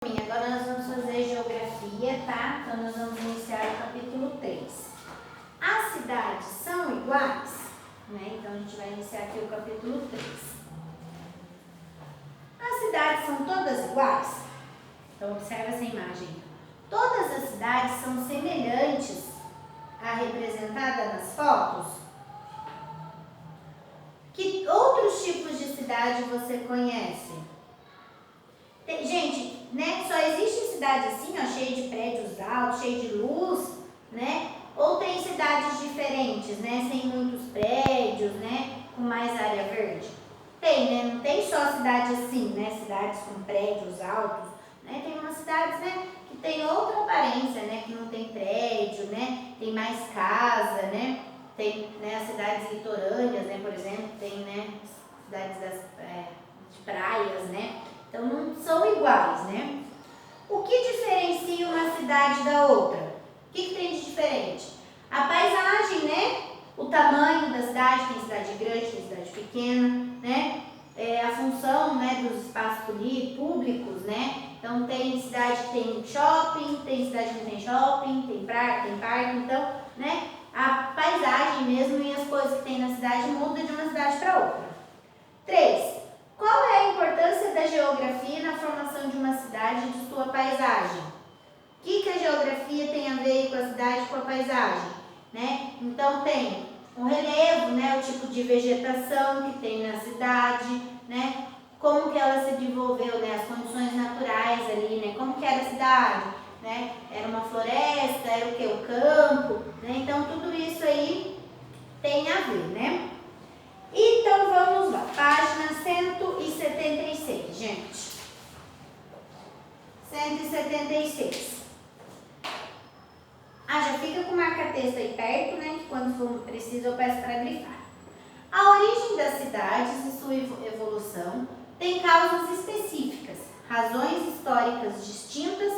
Agora nós vamos fazer geografia, tá? Então nós vamos iniciar o capítulo 3. As cidades são iguais, né? Então a gente vai iniciar aqui o capítulo 3. As cidades são todas iguais? Então observa essa imagem. Todas as cidades são semelhantes à representada nas fotos? Que outros tipos de cidade você conhece? Gente, né, só existe cidade assim, ó, cheia de prédios altos, cheia de luz, né? Ou tem cidades diferentes, né, sem muitos prédios, né, com mais área verde? Tem, né? Não tem só cidade assim, né, cidades com prédios altos, né? Tem umas cidades, né, que tem outra aparência, né, que não tem prédio, né, tem mais casa, né? Tem, né, as cidades litorâneas, né, por exemplo, tem, né, cidades de praias, né? Então, não são iguais, né? O que diferencia uma cidade da outra? O que tem de diferente? A paisagem, né? O tamanho da cidade, tem cidade grande, tem cidade pequena, né? A função, né, dos espaços públicos, né? Então, tem cidade que tem shopping, tem cidade que não tem shopping, tem praia, tem parque. Então, né? A paisagem mesmo e as coisas que tem na cidade mudam de uma cidade para outra. 3. Qual é a importância da geografia na formação de uma cidade e de sua paisagem? O que a geografia tem a ver com a cidade e com a paisagem? Né? Então tem o relevo, né? O tipo de vegetação que tem na cidade, né? Como que ela se desenvolveu, né? As condições naturais ali, né? Como que era a cidade, né? Era uma floresta, era o que? O campo, né? Então tudo isso aí tem a ver, né? Então vamos lá, página 176, gente. 176. Já fica com o marca-texto aí perto, né? Que quando for preciso eu peço para grifar. A origem das cidades e sua evolução tem causas específicas, razões históricas distintas,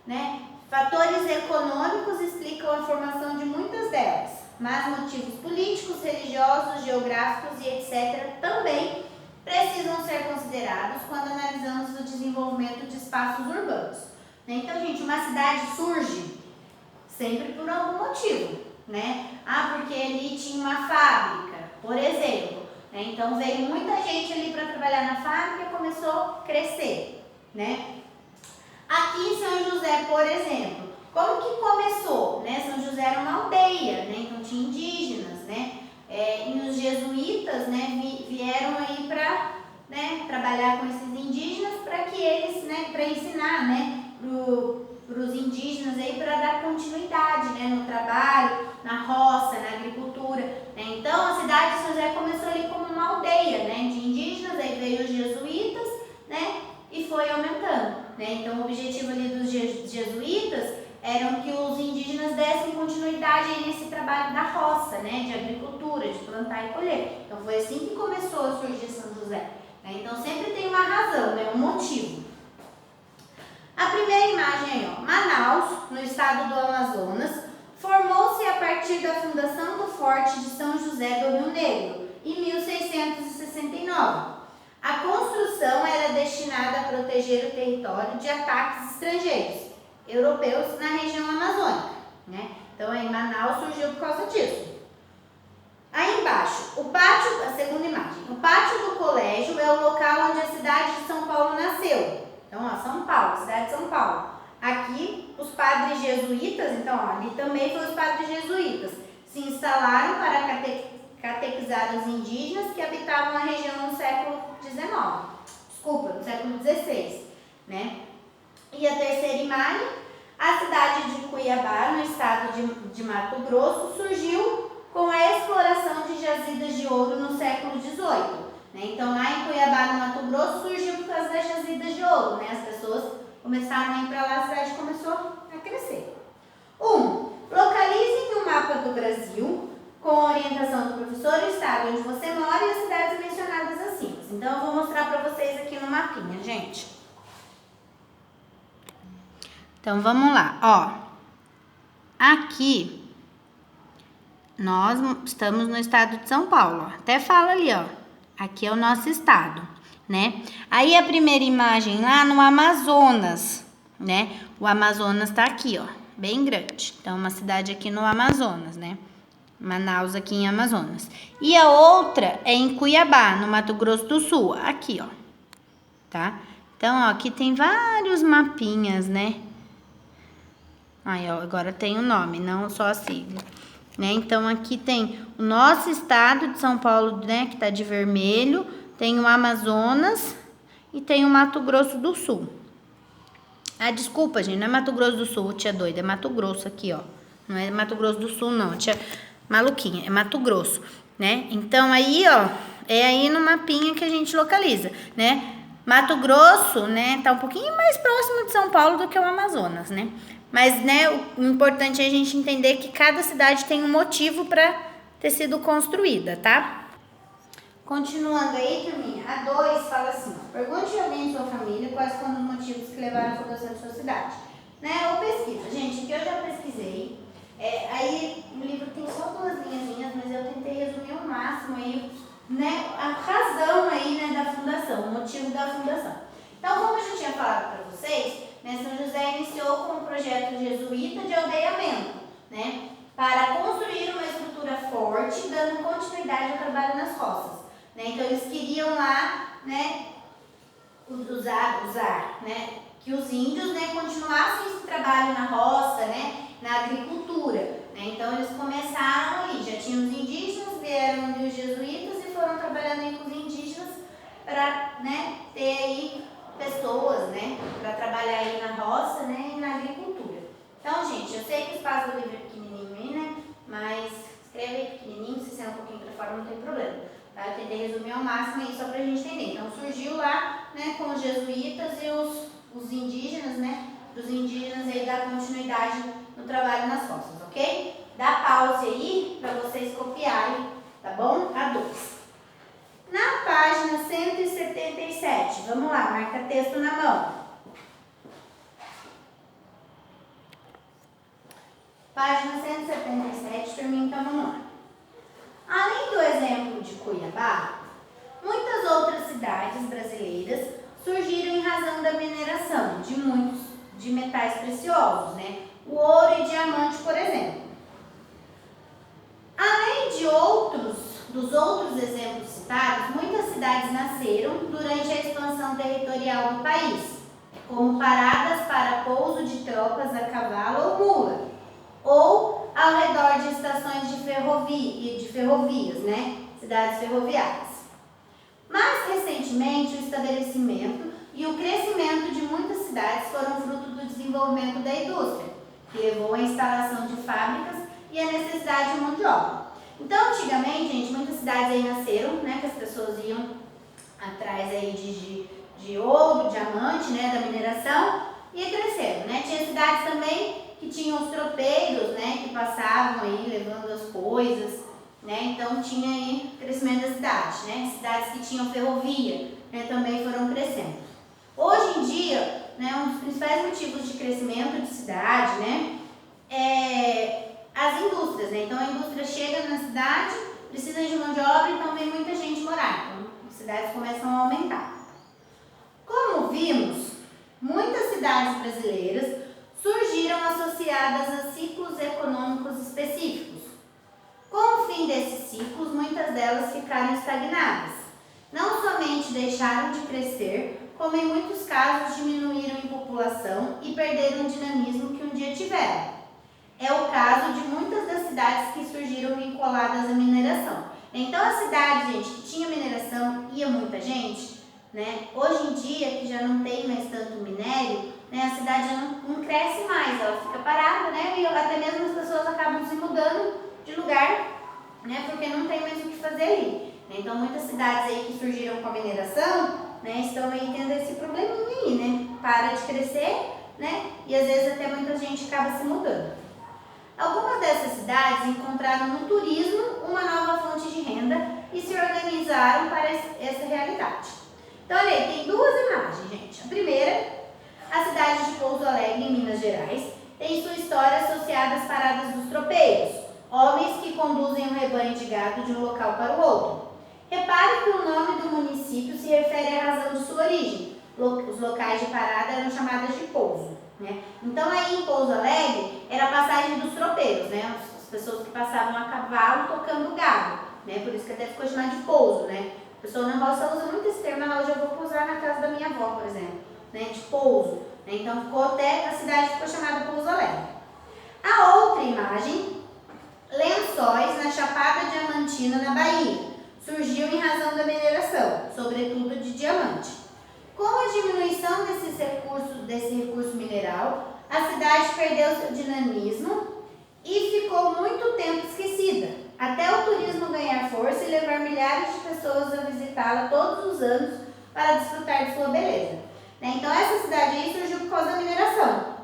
né? Fatores econômicos explicam a formação de muitas delas. Mas motivos políticos, religiosos, geográficos e etc. também precisam ser considerados quando analisamos o desenvolvimento de espaços urbanos. Então, gente, uma cidade surge sempre por algum motivo, né? Porque ali tinha uma fábrica, por exemplo, né? Então veio muita gente ali para trabalhar na fábrica e começou a crescer, né? Aqui em São José, por exemplo, como que começou? Né? São José era uma aldeia, né? Então tinha indígenas, né? E os jesuítas, né, vieram aí para, né, trabalhar com esses indígenas para que eles, né, para ensinar, né, para os indígenas aí para dar continuidade, né, no trabalho, na roça, na agricultura. Né? Então a cidade de São José começou ali como uma aldeia, né, de indígenas, aí veio os jesuítas, né, e foi aumentando. Né? Então o objetivo ali dos jesuítas eram que os indígenas dessem continuidade aí nesse trabalho da roça, né, de agricultura, de plantar e colher. Então foi assim que começou a surgir São José. Né? Então sempre tem uma razão, né, um motivo. A primeira imagem aí, ó, Manaus, no estado do Amazonas, formou-se a partir da fundação do Forte de São José do Rio Negro, em 1669. A construção era destinada a proteger o território de ataques estrangeiros, europeus na região amazônica, né? Então, em Manaus surgiu por causa disso. Aí embaixo, o pátio, a segunda imagem. O pátio do colégio é o local onde a cidade de São Paulo nasceu. Então, ó, São Paulo, cidade de São Paulo. Aqui, os padres jesuítas, então, ó, ali também foram os padres jesuítas, se instalaram para catequizar os indígenas que habitavam a região no século XIX. Desculpa, no século XVI, né? E a terceira imagem, a cidade de Cuiabá, no estado de Mato Grosso, surgiu com a exploração de jazidas de ouro no século XVIII. Né? Então, lá em Cuiabá, no Mato Grosso, surgiu por causa das jazidas de ouro. Né? As pessoas começaram a ir para lá, a cidade começou a crescer. 1. Localize no mapa do Brasil, com a orientação do professor, o estado onde você mora e as cidades mencionadas acima. Então, eu vou mostrar para vocês aqui no mapinha, gente. Então, vamos lá, ó. Aqui, nós estamos no estado de São Paulo, ó. Até fala ali, ó. Aqui é o nosso estado. né? Aí a primeira imagem lá no Amazonas, né? O Amazonas tá aqui, ó, bem grande. Então, uma cidade aqui no Amazonas, né? Manaus aqui em Amazonas. E a outra é em Cuiabá, no Mato Grosso do Sul, aqui, ó, tá? Então, ó, aqui tem vários mapinhas, né? Aí, ó, agora tem o nome, não só a sigla, né? Então, aqui tem o nosso estado de São Paulo, né, que tá de vermelho, tem o Amazonas e tem o Mato Grosso do Sul. Ah, desculpa, gente, não é Mato Grosso do Sul, tia doida, é Mato Grosso aqui, ó. Não é Mato Grosso do Sul, não, tia maluquinha, é Mato Grosso, né? Então, aí, ó, é aí no mapinha que a gente localiza, né? Mato Grosso, né, tá um pouquinho mais próximo de São Paulo do que o Amazonas, né? Mas, né, o importante é a gente entender que cada cidade tem um motivo para ter sido construída, tá? Continuando aí, turminha, a 2 fala assim, ó, pergunte a alguém de sua família quais foram os motivos que levaram à fundação de sua cidade. Né, ou pesquisa. Gente, aqui eu já pesquisei, aí o livro tem só 2 linhazinhas, mas eu tentei resumir ao máximo aí, né, a razão aí, né, da fundação, o motivo da fundação. Então, como eu já tinha falado para vocês, né, São José iniciou com um projeto jesuíta de aldeamento, né, para construir uma estrutura forte, dando continuidade ao trabalho nas roças. Né? Então, eles queriam lá, né, usar, né, que os índios, né, continuassem esse trabalho na roça, né, na agricultura. Né? Então, eles começaram ali, já tinham os indígenas, vieram os jesuítas e foram trabalhando aí com os indígenas para, né, ter aí pessoas, né, para trabalhar aí na roça, né, e na agricultura. Então, gente, eu sei que o espaço do livro é pequenininho aí, né, mas escreve aí pequenininho, se sair um pouquinho para fora não tem problema. Tá? Eu tentei resumir ao máximo aí só para a gente entender. Então, surgiu lá, né, com os jesuítas e os indígenas, né, os indígenas aí dar continuidade no trabalho nas roças, ok? Dá pause aí para vocês copiarem, tá bom? A 2. Na página 177, vamos lá, marca texto na mão. Página 177, termina, então vamos lá. Além do exemplo de Cuiabá, muitas outras cidades brasileiras surgiram em razão da mineração de muitos de metais preciosos, né? O ouro e diamante, por exemplo. Além dos outros exemplos citados, muitas cidades nasceram durante a expansão territorial do país, como paradas para pouso de tropas a cavalo ou mula, ou ao redor de estações de ferrovias, né? Cidades ferroviárias. Mais recentemente, o estabelecimento e o crescimento de muitas cidades foram fruto do desenvolvimento da indústria, que levou à instalação de fábricas e à necessidade de mão de obra. Então, antigamente, gente, muitas cidades aí nasceram, né? Que as pessoas iam atrás aí de ouro, diamante, né? Da mineração, e ia crescendo, né? Tinha cidades também que tinham os tropeiros, né, que passavam aí levando as coisas, né, então tinha aí crescimento da cidade, né, cidades que tinham ferrovia, né, também foram crescendo. Hoje em dia, né, um dos principais motivos de crescimento de cidade, né, é as indústrias, né, então a indústria chega na cidade, precisa de mão de obra, então vem muita gente morar, então as cidades começam a aumentar. Como vimos, muitas cidades brasileiras surgiram associadas a ciclos econômicos específicos. Com o fim desses ciclos, muitas delas ficaram estagnadas. Não somente deixaram de crescer, como em muitos casos diminuíram em população e perderam o dinamismo que um dia tiveram. É o caso de muitas das cidades que surgiram vinculadas à mineração. Então, a cidade, gente, que tinha mineração, ia muita gente, né? Hoje em dia, que já não tem mais tanto minério, né, a cidade já não cresce mais, ela fica parada, né, e até mesmo as pessoas acabam se mudando de lugar, né, porque não tem mais o que fazer ali. Então, muitas cidades aí que surgiram com a mineração, né, estão aí tendo esse probleminha aí, né, para de crescer, né, e às vezes até muita gente acaba se mudando. Algumas dessas cidades encontraram no turismo uma nova fonte de renda e se organizaram para essa realidade. Então, olha aí, tem 2 imagens, gente. A primeira, a cidade de Pouso Alegre, em Minas Gerais, tem sua história associada às paradas dos tropeiros, homens que conduzem um rebanho de gado de um local para o outro. Repare que o nome do município se refere à razão de sua origem. Os locais de parada eram chamados de pouso, né? Então aí em Pouso Alegre era a passagem dos tropeiros, né? As pessoas que passavam a cavalo tocando gado, né? Por isso que até ficou chamado de pouso, né? A pessoa na roça usa muito esse termo, hoje eu vou pousar na casa da minha avó, por exemplo, né? De pouso, né? Então ficou até, a cidade ficou chamada Pouso Alegre. A outra imagem, Lençóis na Chapada Diamantina, na Bahia, surgiu em razão da mineração, sobretudo de diamante. Com a diminuição desse recurso mineral, a cidade perdeu seu dinamismo e ficou muito tempo esquecida, até o turismo ganhar força e levar milhares de pessoas a visitá-la todos os anos para desfrutar de sua beleza. Então essa cidade aí surgiu por causa da mineração,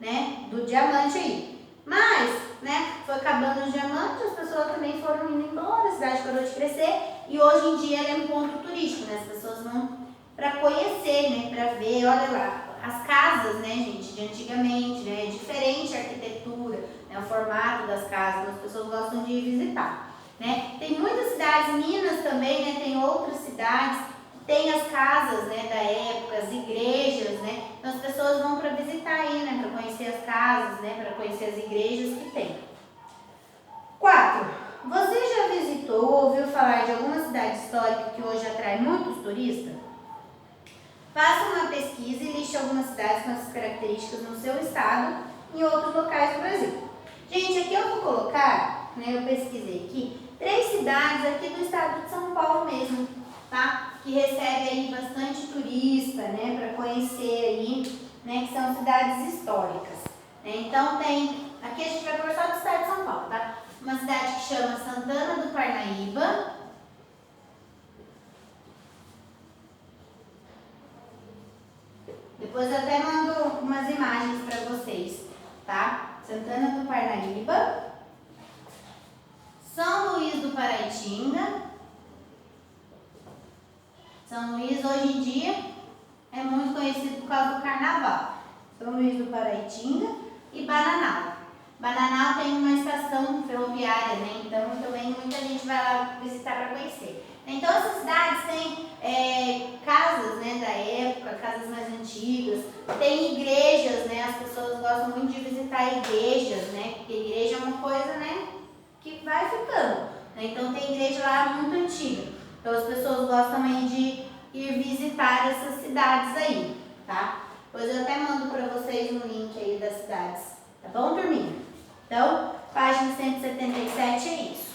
né, do diamante aí. Mas, né, foi acabando os diamantes, as pessoas também foram indo embora, a cidade parou de crescer e hoje em dia ela é um ponto turístico, né, as pessoas vão para conhecer, né, para ver, olha lá, as casas, né, gente, de antigamente, né, é diferente a arquitetura, né, o formato das casas, as pessoas gostam de ir visitar, né. Tem muitas cidades, Minas também, né, tem outras cidades, tem as casas, né, da época, as igrejas, né, então as pessoas vão para visitar aí, né, para conhecer as casas, né, para conhecer as igrejas que tem. 4. Você já visitou ou ouviu falar de alguma cidade histórica que hoje atrai muitos turistas? Faça uma pesquisa e liste algumas cidades com essas características no seu estado e em outros locais do Brasil. Gente, aqui eu vou colocar, né, eu pesquisei aqui, 3 cidades aqui do estado de São Paulo mesmo, tá? Que recebe aí bastante turista, né, para conhecer aí, né, que são cidades históricas. Então tem, aqui a gente vai conversar do estado de São Paulo, tá? Uma cidade que chama Santana do Parnaíba. Depois eu até mando umas imagens para vocês, tá? Santana do Parnaíba, São Luís do Paraitinga. São Luís hoje em dia é muito conhecido por causa do carnaval. São Luís do Paraitinga e Bananal. Bananal tem uma estação ferroviária, né? Então também muita gente vai lá visitar para conhecer. Então essas cidades têm casas, né, da época, casas mais antigas, tem igrejas, né? As pessoas gostam muito de visitar igrejas, né? Porque igreja é uma coisa, né, que vai ficando, né? Então tem igreja lá muito antiga. Então as pessoas gostam aí de ir visitar essas cidades aí, tá? Depois eu até mando para vocês um link aí das cidades, tá bom, turminha? Então, página 177 é isso.